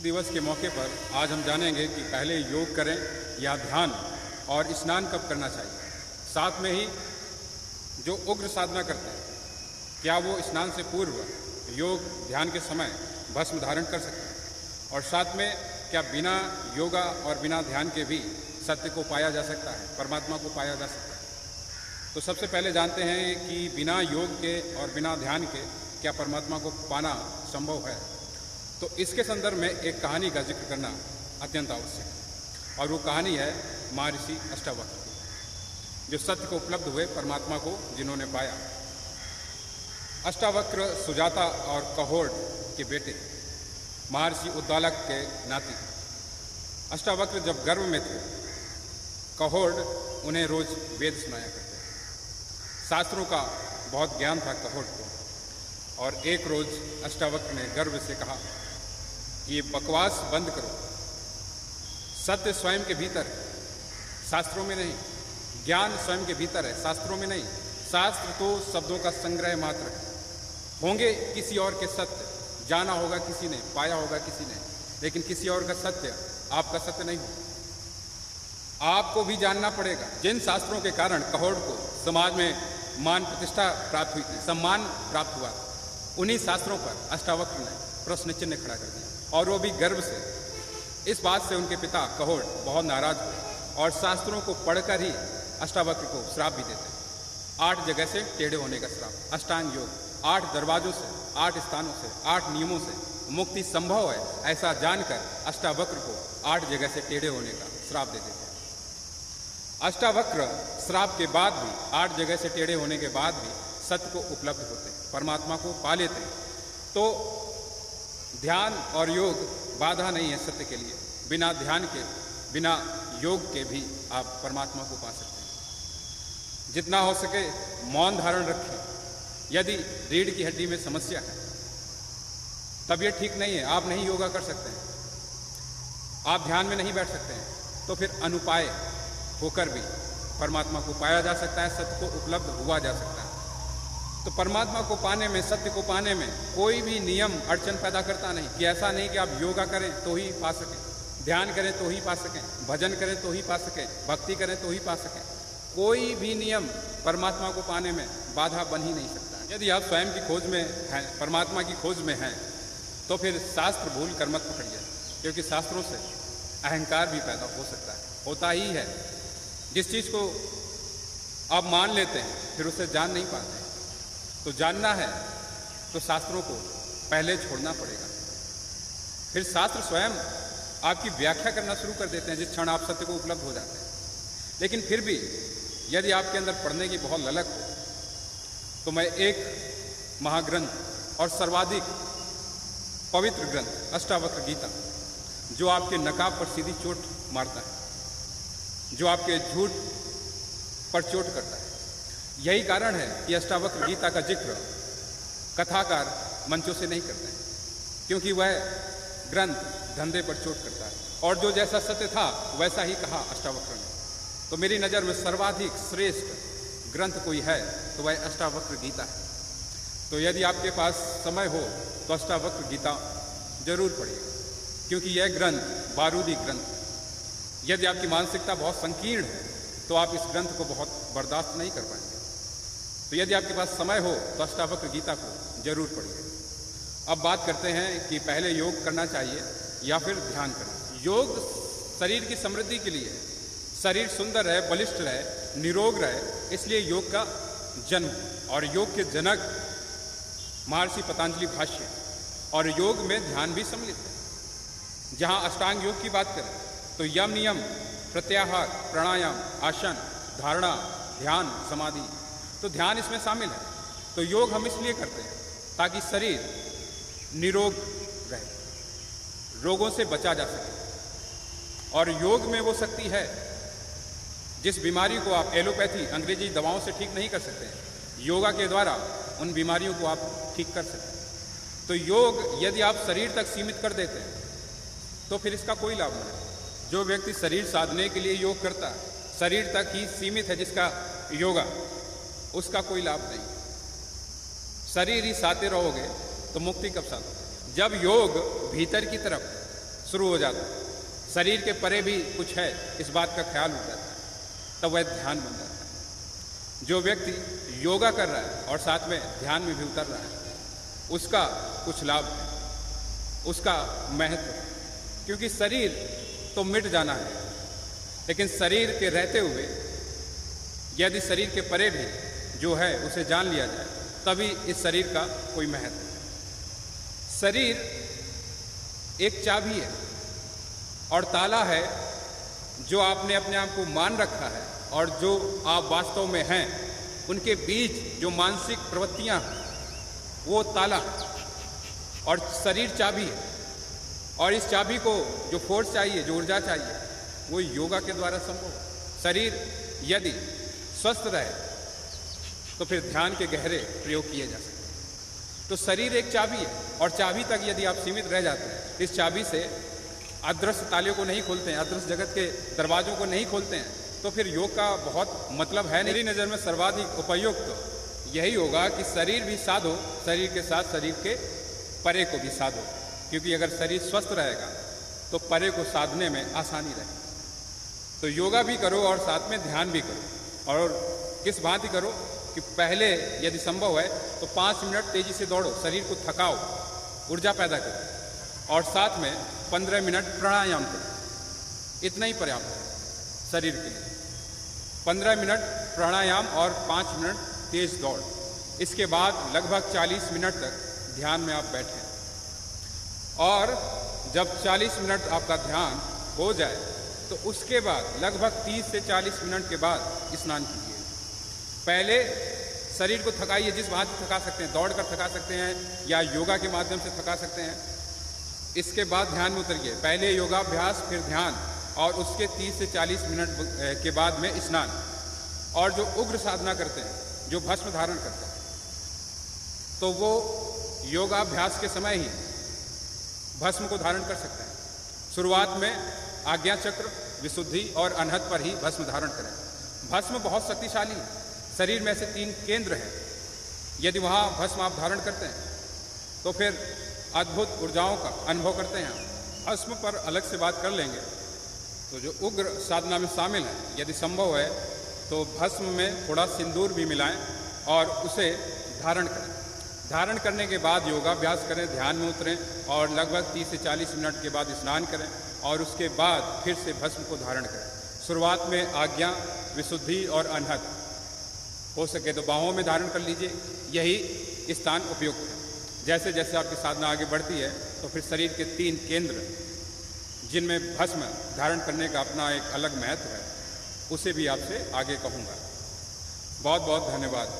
दिवस के मौके पर आज हम जानेंगे कि पहले योग करें या ध्यान और स्नान कब करना चाहिए। साथ में ही जो उग्र साधना करते हैं क्या वो स्नान से पूर्व योग ध्यान के समय भस्म धारण कर सकते हैं, और साथ में क्या बिना योगा और बिना ध्यान के भी सत्य को पाया जा सकता है, परमात्मा को पाया जा सकता है। तो सबसे पहले जानते हैं कि बिना योग के और बिना ध्यान के क्या परमात्मा को पाना संभव है। तो इसके संदर्भ में एक कहानी का जिक्र करना अत्यंत आवश्यक है, और वो कहानी है महर्षि अष्टावक्र की, जो सत्य को उपलब्ध हुए परमात्मा को जिन्होंने पाया। अष्टावक्र सुजाता और कहोड़ के बेटे महर्षि उद्दालक के नाती। अष्टावक्र जब गर्भ में थे, कहोड़ उन्हें रोज वेद सुनाया करते। शास्त्रों का बहुत ज्ञान था कहोड़ को, और एक रोज अष्टावक्र ने गर्व से कहा कि ये बकवास बंद करो, सत्य स्वयं के भीतर है, शास्त्रों में नहीं। ज्ञान स्वयं के भीतर है, शास्त्रों में नहीं। शास्त्र तो शब्दों का संग्रह मात्र है। होंगे किसी और के सत्य, जाना होगा किसी ने, पाया होगा किसी ने, लेकिन किसी और का सत्य आपका सत्य नहीं हो। आपको भी जानना पड़ेगा। जिन शास्त्रों के कारण कहोड़ को समाज में मान प्रतिष्ठा प्राप्त हुई थी, सम्मान प्राप्त हुआ, उन्हीं शास्त्रों पर अष्टावक्र ने प्रश्न चिन्ह खड़ा कर दिया, और वो भी गर्व से। इस बात से उनके पिता कहोड़ बहुत नाराज हुए और शास्त्रों को पढ़कर ही अष्टावक्र को श्राप भी देते। 8 जगह से टेढ़े होने का श्राप। अष्टांग योग 8 दरवाजों से, 8 स्थानों से, 8 नियमों से मुक्ति संभव है, ऐसा जानकर अष्टावक्र को 8 जगह से टेढ़े होने का श्राप दे देते। अष्टावक्र श्राप के बाद भी, 8 जगह से टेढ़े होने के बाद भी सत्य को उपलब्ध होते, परमात्मा को पा लेते। तो ध्यान और योग बाधा नहीं है सत्य के लिए। बिना ध्यान के, बिना योग के भी आप परमात्मा को पा सकते हैं। जितना हो सके मौन धारण रखें। यदि रीढ़ की हड्डी में समस्या है, तबीयत ठीक नहीं है, आप नहीं योगा कर सकते हैं, आप ध्यान में नहीं बैठ सकते हैं, तो फिर अनुपाय होकर भी परमात्मा को पाया जा सकता है, सत्य को उपलब्ध हुआ जा सकता है। तो परमात्मा को पाने में, सत्य को पाने में कोई भी नियम अड़चन पैदा करता नहीं। कि ऐसा नहीं कि आप योगा करें तो ही पा सकें, ध्यान करें तो ही पा सकें, भजन करें तो ही पा सकें, भक्ति करें तो ही पा सकें। कोई भी नियम परमात्मा को पाने में बाधा बन ही नहीं सकता। यदि आप स्वयं की खोज में हैं, परमात्मा की खोज में हैं, तो फिर शास्त्र भूल कर मत पकड़िए, क्योंकि शास्त्रों से अहंकार भी पैदा हो सकता है, होता ही है। जिस चीज़ को आप मान लेते हैं फिर उसे जान नहीं पाते। तो जानना है तो शास्त्रों को पहले छोड़ना पड़ेगा, फिर शास्त्र स्वयं आपकी व्याख्या करना शुरू कर देते हैं जिस क्षण आप सत्य को उपलब्ध हो जाते हैं। लेकिन फिर भी यदि आपके अंदर पढ़ने की बहुत ललक हो, तो मैं एक महाग्रंथ और सर्वाधिक पवित्र ग्रंथ अष्टावक्र गीता, जो आपके नकाब पर सीधी चोट मारता है, जो आपके झूठ पर चोट करता है। यही कारण है कि अष्टावक्र गीता का जिक्र कथाकार मंचों से नहीं करते हैं, क्योंकि वह ग्रंथ धंधे पर चोट करता है, और जो जैसा सत्य था वैसा ही कहा अष्टावक्र ने। तो मेरी नज़र में सर्वाधिक श्रेष्ठ ग्रंथ कोई है तो वह अष्टावक्र गीता है। तो यदि आपके पास समय हो तो अष्टावक्र गीता जरूर पढ़िएगा, क्योंकि यह ग्रंथ बारूदी ग्रंथ। यदि आपकी मानसिकता बहुत संकीर्ण है तो आप इस ग्रंथ को बहुत बर्दाश्त नहीं कर पाएंगे। तो यदि आपके पास समय हो तो अष्टावक्र गीता को जरूर पढ़िए। अब बात करते हैं कि पहले योग करना चाहिए या फिर ध्यान करना। योग शरीर की समृद्धि के लिए, शरीर सुंदर रहे, बलिष्ठ रहे, निरोग रहे, इसलिए योग का जन्म। और योग के जनक महर्षि पतंजलि भाष्य, और योग में ध्यान भी सम्मिलित है। जहाँ अष्टांग योग की बात करें तो यम, नियम, प्रत्याहार, प्राणायाम, आसन, धारणा, ध्यान, समाधि, तो ध्यान इसमें शामिल है। तो योग हम इसलिए करते हैं ताकि शरीर निरोग रहे, रोगों से बचा जा सके। और योग में वो शक्ति है जिस बीमारी को आप एलोपैथी, अंग्रेजी दवाओं से ठीक नहीं कर सकते हैं, योगा के द्वारा उन बीमारियों को आप ठीक कर सकते हैं। तो योग यदि आप शरीर तक सीमित कर देते हैं तो फिर इसका कोई लाभ नहीं। जो व्यक्ति शरीर साधने के लिए योग करता है, शरीर तक ही सीमित है जिसका योगा, उसका कोई लाभ नहीं। शरीर ही साधते रहोगे तो मुक्ति कब साधोगे? जब योग भीतर की तरफ शुरू हो जाता है, शरीर के परे भी कुछ है, इस बात का ख्याल हो जाता है, तब वह ध्यान बन जाता है। जो व्यक्ति योगा कर रहा है और साथ में ध्यान में भी उतर रहा है, उसका कुछ लाभ है, उसका महत्व है, क्योंकि शरीर तो मिट जाना है, लेकिन शरीर के रहते हुए यदि शरीर के परे भी जो है उसे जान लिया जाए, तभी इस शरीर का कोई महत्व है। शरीर एक चाबी है और ताला है जो आपने अपने आप को मान रखा है और जो आप वास्तव में हैं, उनके बीच जो मानसिक प्रवृत्तियां हैं वो ताला है और शरीर चाबी है। और इस चाबी को जो फोर्स चाहिए, जो ऊर्जा चाहिए, वो योगा के द्वारा संभव है। शरीर यदि स्वस्थ रहे तो फिर ध्यान के गहरे प्रयोग किए जा सकते हैं। तो शरीर एक चाबी है और चाबी तक यदि आप सीमित रह जाते हैं, इस चाबी से अदृश्य ताले को नहीं खोलते हैं, अदृश्य जगत के दरवाजों को नहीं खोलते हैं, तो फिर योग का बहुत मतलब है। मेरी नज़र में सर्वाधिक उपयुक्त तो यही होगा कि शरीर भी साधो, शरीर के साथ शरीर के परे को भी साधो, क्योंकि अगर शरीर स्वस्थ रहेगा तो परे को साधने में आसानी रहेगी। तो योगा भी करो और साथ में ध्यान भी करो। और किस भांति करो कि पहले यदि संभव है तो 5 मिनट तेजी से दौड़ो, शरीर को थकाओ, ऊर्जा पैदा करो, और साथ में 15 मिनट प्राणायाम करो। इतना ही पर्याप्त है शरीर के लिए। 15 मिनट प्राणायाम और 5 मिनट तेज दौड़। इसके बाद लगभग 40 मिनट तक ध्यान में आप बैठें, और जब 40 मिनट आपका ध्यान हो जाए तो उसके बाद लगभग 30 से 40 मिनट के बाद स्नान कीजिए। पहले शरीर को थकाइए, जिस भांति थका सकते हैं, दौड़ कर थका सकते हैं या योगा के माध्यम से थका सकते हैं। इसके बाद ध्यान में उतरिए। पहले योगाभ्यास, फिर ध्यान, और उसके 30 से 40 मिनट के बाद में स्नान। और जो उग्र साधना करते हैं, जो भस्म धारण करते हैं, तो वो योगाभ्यास के समय ही भस्म को धारण कर सकते हैं। शुरुआत में आज्ञा चक्र, विशुद्धि और अनहद पर ही भस्म धारण करें। भस्म बहुत शक्तिशाली है। शरीर में से 3 केंद्र हैं। यदि वहाँ भस्म आप धारण करते हैं तो फिर अद्भुत ऊर्जाओं का अनुभव करते हैं। भस्म पर अलग से बात कर लेंगे। तो जो उग्र साधना में शामिल है, यदि संभव है तो भस्म में थोड़ा सिंदूर भी मिलाएं और उसे धारण करें। धारण करने के बाद योगाभ्यास करें, ध्यान में उतरें, और लगभग 30 से 40 मिनट के बाद स्नान करें, और उसके बाद फिर से भस्म को धारण करें। शुरुआत में आज्ञा, विशुद्धि और अनहद, हो सके तो बाहों में धारण कर लीजिए। यही स्थान उपयुक्त है। जैसे जैसे आपकी साधना आगे बढ़ती है तो फिर शरीर के 3 केंद्र, जिनमें भस्म धारण करने का अपना एक अलग महत्व है, उसे भी आपसे आगे कहूँगा। बहुत बहुत धन्यवाद।